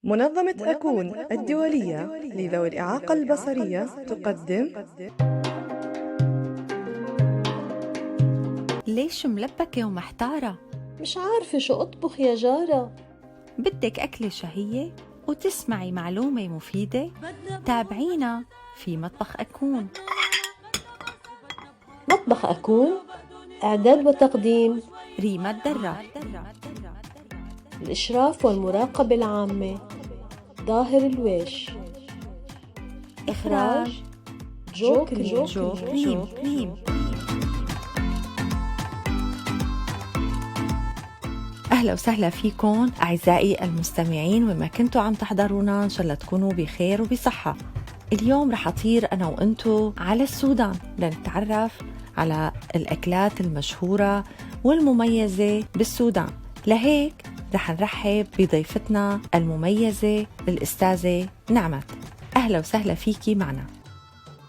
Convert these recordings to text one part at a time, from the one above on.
منظمة أكون الدولية لذوي الإعاقة البصرية تقدم ليش ملبكة ومحتارة؟ مش عارفة شو أطبخ يا جارة. بدك أكلة شهية وتسمعي معلومة مفيدة؟ تابعينا في مطبخ أكون. مطبخ أكون، إعداد وتقديم ريما الدرة. الإشراف والمراقبة العامة ظاهر الويش. إخراج جو كريم. أهلا وسهلا فيكم أعزائي المستمعين، وما كنتوا عم تحضرونا إن شاء الله تكونوا بخير وبصحة. اليوم رح أطير أنا وأنتو على السودان لنتعرف على الأكلات المشهورة والمميزة بالسودان. لهيك رح نرحب بضيفتنا المميزة الأستاذة نعمت. أهلا وسهلا فيكي معنا.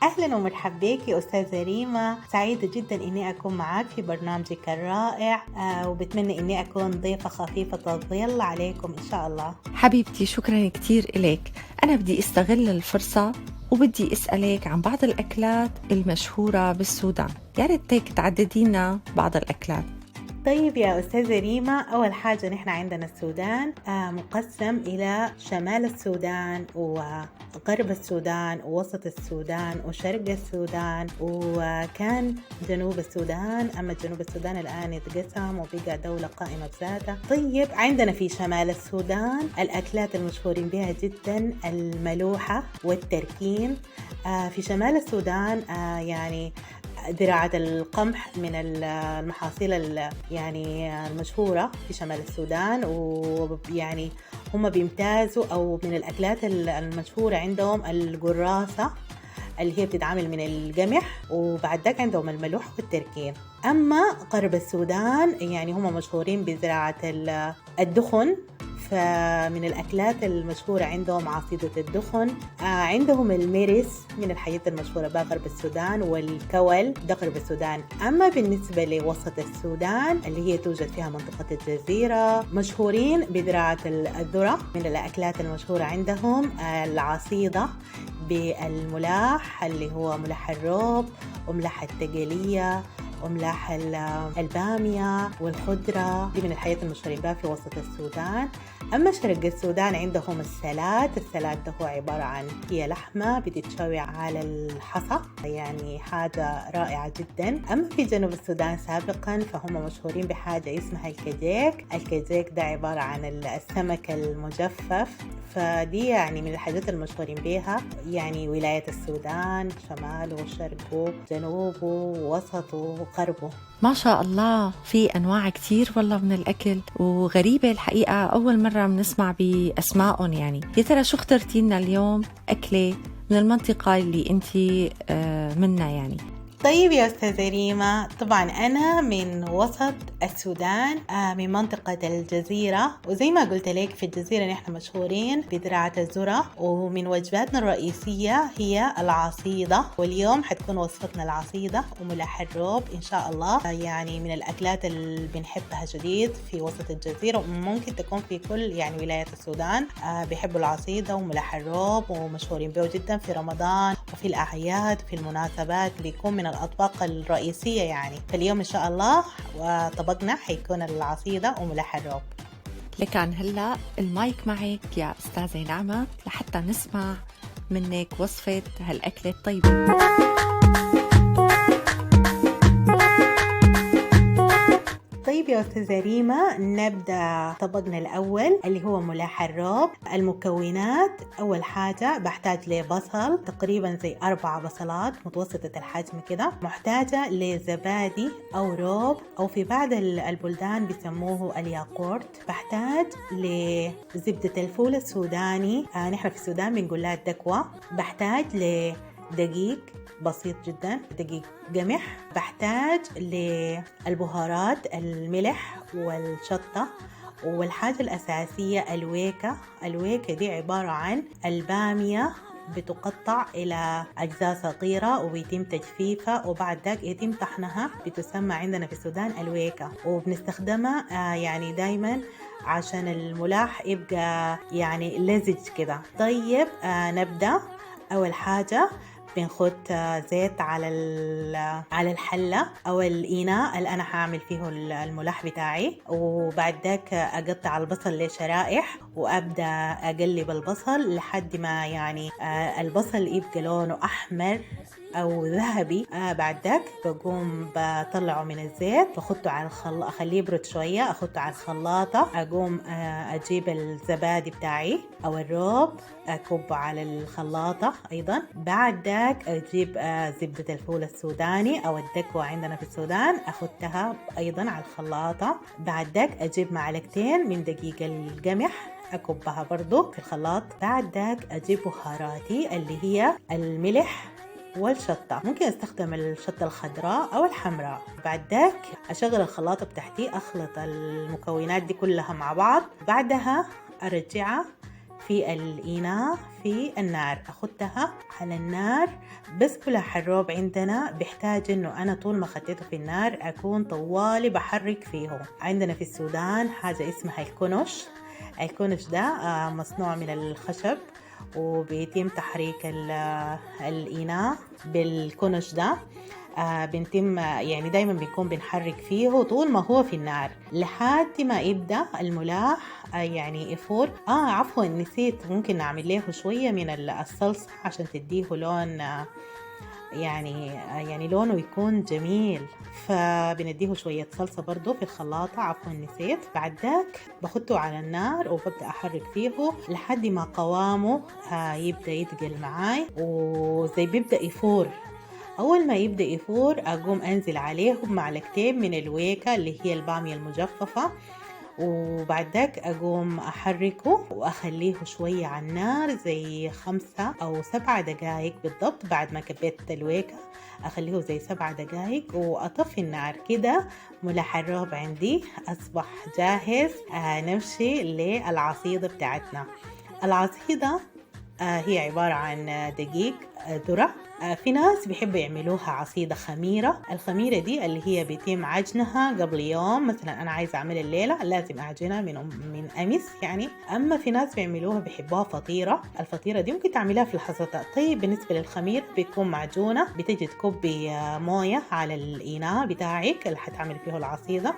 أهلا ومرحبا بك يا أستاذة ريما، سعيدة جدا إني أكون معك في برنامجك الرائع، وبتمنى إني أكون ضيفة خفيفة الظل عليكم إن شاء الله. حبيبتي شكرا كتير إليك. أنا بدي استغل الفرصة وبدي أسألك عن بعض الأكلات المشهورة بالسودان، يا ريت هيك تعددينا بعض الأكلات. طيب يا أستاذة ريما، أول حاجة نحن عندنا السودان مقسم إلى شمال السودان وغرب السودان ووسط السودان وشرق السودان وكان جنوب السودان، أما جنوب السودان الآن يتقسم وبقى دولة قائمة بذاتها. طيب عندنا في شمال السودان الأكلات المشهورين بها جدا الملوحة والتركين. في شمال السودان يعني زراعة القمح من المحاصيل يعني المشهورة في شمال السودان، ويعني هم بيمتازوا أو من الأكلات المشهورة عندهم القراصة اللي هي بتتعامل من القمح، وبعد ذاك عندهم الملوح والتركين. أما غرب السودان يعني هم مشهورين بزراعة الدخن، فمن الأكلات المشهورة عندهم عصيدة الدخن. عندهم الميرس من الحاجات المشهورة بغرب السودان، والكول ده غرب السودان. أما بالنسبة لوسط السودان اللي هي توجد فيها منطقة الجزيرة، مشهورين بزراعة الذرة. من الأكلات المشهورة عندهم العصيدة بالملاح اللي هو ملاح الروب وملاح التقلية وملاح البامية والخضرة، دي من الحاجات المشهورين بها في وسط السودان. أما شرق السودان عندهم السلات ده هو عبارة عن هي لحمة بتتشوي على الحصى، يعني حاجة رائعة جدا. أما في جنوب السودان سابقا فهم مشهورين بحاجة اسمها الكجيك ده عبارة عن السمك المجفف، فدي يعني من الحاجات المشهورين بها، يعني ولاية السودان شماله وشرقه جنوبه ووسطه وغربه. ما شاء الله، في أنواع كتير والله من الأكل، وغريبة الحقيقة أول مرة بنسمع بأسمائهم. يعني يا ترى شو اخترتي لنا اليوم أكلة من المنطقة اللي أنتي منها يعني؟ طيب يا أستاذة ريما، طبعا أنا من وسط السودان، من منطقة الجزيرة، وزي ما قلت لك في الجزيرة نحن مشهورين بزراعة الذرة، ومن وجباتنا الرئيسية هي العصيدة، واليوم حتكون وصفتنا العصيدة وملاح الروب إن شاء الله. يعني من الأكلات اللي بنحبها جديد في وسط الجزيرة، وممكن تكون في كل يعني ولاية السودان بيحبوا العصيدة وملاح الروب ومشهورين به جدا في رمضان وفي الأعياد وفي المناسبات، بيكون من الأطباق الرئيسية يعني. فاليوم إن شاء الله وطبقنا حيكون العصيدة وملاح الروب. لكن هلأ المايك معك يا أستاذة نعمة لحتى نسمع منك وصفة هالأكلة الطيبة. طيب يا أستاذة ريما، نبدأ طبقنا الأول اللي هو ملاح الروب. المكونات: أول حاجة بحتاج لبصل تقريبا زي 4 بصلات متوسطة الحجم كده. محتاجة لزبادي أو روب أو في بعض البلدان بيسموه الياقورت. بحتاج لزبدة الفول السوداني، نحن في السودان بنقول لها الدكوة. بحتاج لدقيق بسيط جدا، دقيق قمح. بحتاج للبهارات الملح والشطة، والحاجة الأساسية الويكة دي عبارة عن البامية بتقطع إلى أجزاء صغيرة وبيتم تجفيفها، وبعد ذلك يتم طحنها، بتسمى عندنا في السودان الويكة، وبنستخدمها يعني دايما عشان الملاح يبقى يعني لزج كده. طيب نبدأ. أول حاجة بنخد زيت على الحلة أو الإناء اللي أنا هعمل فيه الملاح بتاعي، وبعد ذاك أقطع البصل لشرائح وأبدأ أقلب البصل لحد ما يعني البصل يبقى لونه أحمر أو ذهبي. بعد ذاك بقوم بطلعه من الزيت وأخده على أخليه يبرد شوية، أخده على الخلاطة. أقوم أجيب الزبادي بتاعي أو الروب أكبه على الخلاطة أيضا. بعد ذاك أجيب زبدة الفول السوداني أو الدكوة عندنا في السودان، أخدتها أيضا على الخلاطة. بعد ذاك أجيب معلقتين من دقيق القمح أكبها برضو في الخلاط. بعد ذاك أجيب بهاراتي اللي هي الملح والشطة، ممكن استخدم الشطة الخضراء أو الحمراء. بعد ذاك أشغل الخلاطة بتاعتي، أخلط المكونات دي كلها مع بعض. بعدها أرجعها في الإناء في النار، أخدها على النار. بس ملاح الروب عندنا بيحتاج إنه أنا طول ما خدته في النار أكون طوالي بحرك فيه. عندنا في السودان حاجة اسمها الكنش. الكنش ده مصنوع من الخشب، وبيتم تحريك الإناء بالكنش ده. بنتم يعني دايما بيكون بنحرك فيه طول ما هو في النار لحد ما يبدأ الملاح يعني يفور. عفوا نسيت، ممكن نعمل له شوية من الصلصة عشان تديه لون يعني لونه يكون جميل، فبنديه شوية صلصة برضو في الخلاطة. عفوا نسيت. بعد ذاك بخده على النار وببدأ أحرك فيه لحد ما قوامه يبدأ يتقل معاي وزي بيبدأ يفور. أول ما يبدأ يفور أقوم أنزل عليه بمعلقتين من الويكة اللي هي البامية المجففة، وبعد ذاك أقوم أحركه وأخليه شوية على النار زي 5 أو 7 دقائق بالضبط. بعد ما كبيت الويكة أخليه زي 7 دقائق وأطفي النار. كده ملاح الروب عندي أصبح جاهز. نمشي للعصيدة بتاعتنا. العصيدة هي عبارة عن دقيق ذرة. في ناس بيحبوا يعملوها عصيدة خميرة. الخميرة دي اللي هي بيتم عجنها قبل يوم، مثلا أنا عايزة أعمل الليلة لازم أعجنها من أمس يعني. أما في ناس بيعملوها بيحبوها فطيرة. الفطيرة دي ممكن تعملها في لحظات. طيب بالنسبة للخمير بتكون معجونة، بتجي تكبي موية على الإناء بتاعك اللي حتعمل فيه العصيدة،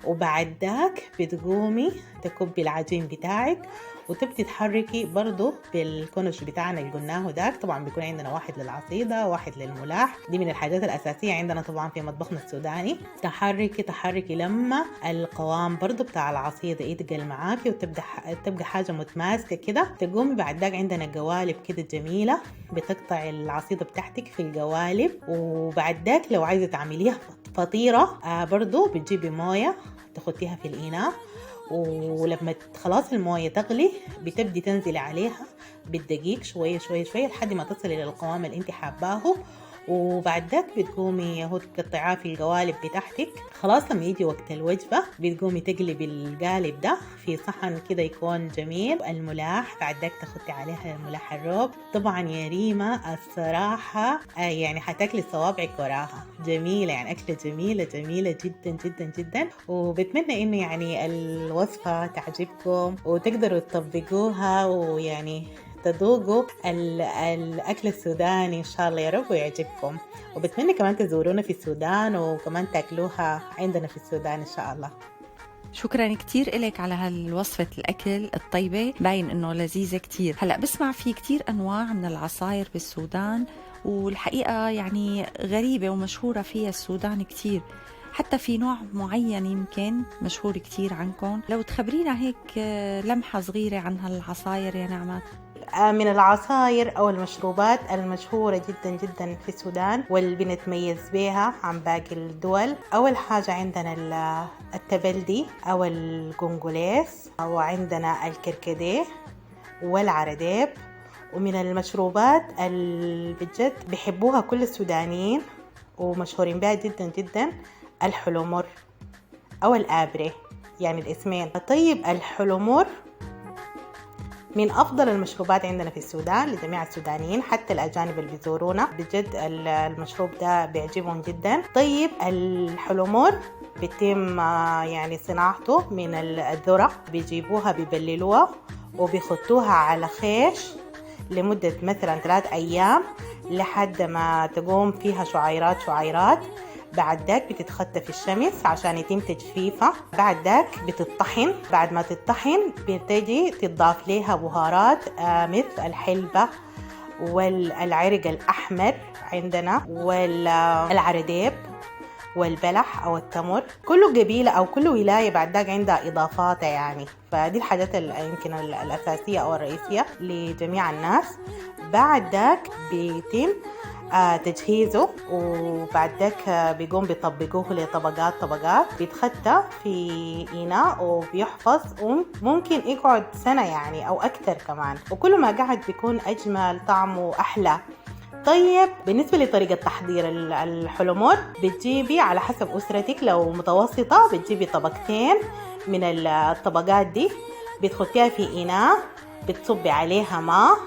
وبعد ذاك بتقومي تكبي العجين بتاعك وتبتدي تحركي برضو بالكنش بتاعنا اللي قلناه داك. طبعا بيكون عندنا واحد للعصيدة واحد للملاح، دي من الحاجات الأساسية عندنا طبعا في مطبخنا السوداني. تحركي لما القوام برضو بتاع العصيدة يتقل معاكي وتبقى حاجة متماسكة كده. تقومي بعد ذاك عندنا قوالب كده جميلة، بتقطعي العصيدة بتاعتك في القوالب. وبعد ذاك لو عايزة تعمليها فطيرة برضو بتجيبي موية تخطيها في الإناء، ولما خلاص المويه تغلي بتبدي تنزلي عليها بالدقيق شويه شويه شويه لحد ما تصلي للقوام اللي انت حاباه. وبعد ذاك بتقومي هو تقطعيه في القوالب بتاعتك. خلاص لما يجي وقت الوجبه بتقومي تقلبي القالب ده في صحن كده يكون جميل. الملاح بعد ذاك تخطي عليها ملاح الروب. طبعا يا ريما الصراحه يعني حتاكلي صوابعك وراها. جميله يعني اكله جميله جميله جدا جدا جدا، وبتمنى انه يعني الوصفه تعجبكم وتقدروا تطبقوها ويعني تذوقوا الأكل السوداني إن شاء الله يا رب ويعجبكم. وبتمنى كمان تزورونا في السودان وكمان تاكلوها عندنا في السودان إن شاء الله. شكرا كتير إليك على هالوصفة الأكل الطيبة، باين إنه لذيذة كتير. هلأ بسمع في كتير أنواع من العصاير بالسودان، والحقيقة يعني غريبة ومشهورة فيها السودان كتير. حتى في نوع معين يمكن مشهور كتير عنكم، لو تخبرينا هيك لمحة صغيرة عن هالعصاير يا نعمات. من العصاير أو المشروبات المشهورة جدا جدا في السودان واللي بنتميز بها عن باقي الدول، أول حاجة عندنا التبلدي أو القنقليس، وعندنا الكركديه والعرديب. ومن المشروبات اللي بجد بيحبوها كل السودانيين ومشهورين بها جدا جدا الحلومر أو الآبري، يعني الاسمين. طيب الحلومر من أفضل المشروبات عندنا في السودان لجميع السودانيين، حتى الأجانب اللي بيزورونا بجد المشروب ده بيعجبهم جدا. طيب الحلومر بيتم يعني صناعته من الذرة، بيجيبوها بيبللوها وبيخطوها على خيش لمدة مثلا 3 أيام لحد ما تقوم فيها شعيرات. بعد ذاك بتتخطى في الشمس عشان يتم تجفيفها. بعد ذاك بتطحن. بعد ما تطحن بتجي تضاف لها بهارات مثل الحلبة والعرق الأحمر عندنا والعرديب والبلح أو التمر. كل قبيلة أو كل ولاية بعد ذاك عندها إضافاتها يعني. فدي الحاجات يمكن الأساسية أو الرئيسية لجميع الناس. بعد ذاك بيتم تجهيزه، وبعد ذاك بيقوم بيطبقوه لطبقات بيتخطى في إناء وبيحفظ، وممكن يقعد سنة يعني أو أكثر كمان، وكل ما قعد بيكون أجمل، طعمه أحلى. طيب بالنسبة لطريقة تحضير الحلمون، بتجيبي على حسب أسرتك، لو متوسطة بتجيبي طبقتين من الطبقات دي، بتخطيها في إناء، بتصبي عليها ماء،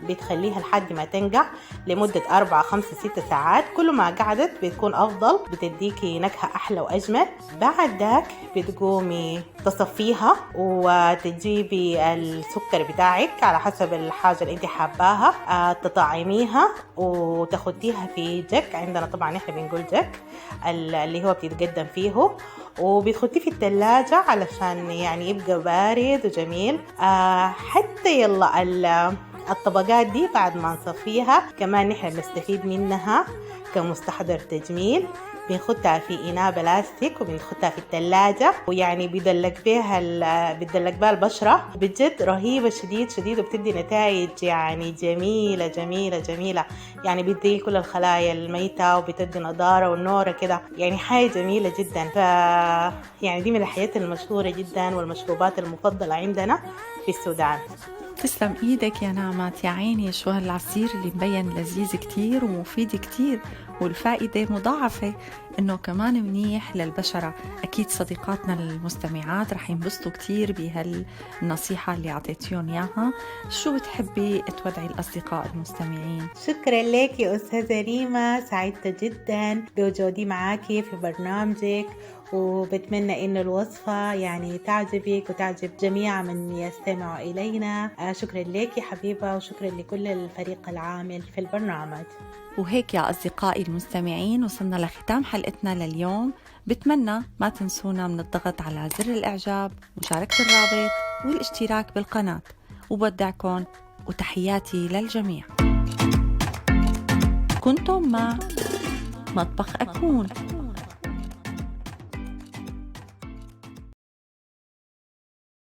بتخليها لحد ما تنقع لمدة 4 5 6 ساعات. كل ما قعدت بتكون أفضل، بتديكي نكهة أحلى وأجمل. بعد ذاك بتقومي تصفيها وتجيبي السكر بتاعك على حسب الحاجة اللي انت حاباها، تطعميها وتاخديها في جك. عندنا طبعا احنا بنقول جك اللي هو بتتقدم فيه، وبتخديه في الثلاجة علشان يعني يبقى بارد وجميل. حتى يلا الطبقات دي بعد ما نصفيها كمان نحن بنستفيد منها كمستحضر تجميل. بنخدها في إناء بلاستيك وبنخدها في الثلاجة، ويعني بيدلك بها البشرة بجد رهيبة شديد، وبتدي نتائج يعني جميلة. يعني بتدي كل الخلايا الميتة وبتدي نضارة والنورة كده، يعني حاجة جميلة جدا. يعني دي من الحاجات المشهورة جدا والمشروبات المفضلة عندنا في السودان. تسلم ايدك يا نعمات، يا عيني شو هالعصير اللي مبين لذيذ كتير ومفيد كتير، والفائدة مضاعفة انه كمان منيح للبشرة. اكيد صديقاتنا المستمعات رح ينبسطوا كتير بهالنصيحة اللي اعطيتيهم اياها. شو بتحبي تودعي الاصدقاء المستمعين؟ شكرا لك يا أستاذة ريما، سعدت جدا بوجودي معاكي في برنامجك، وبتمنى إنه الوصفة يعني تعجبك وتعجب جميع من يستمع إلينا. شكرا لك يا حبيبة، وشكرا لكل الفريق العامل في البرنامج. وهيك يا أصدقائي المستمعين وصلنا لختام حلقتنا لليوم. بتمنى ما تنسونا من الضغط على زر الإعجاب، مشاركة الرابط والاشتراك بالقناة، وبودعكم وتحياتي للجميع. كنتم مع مطبخ أكون.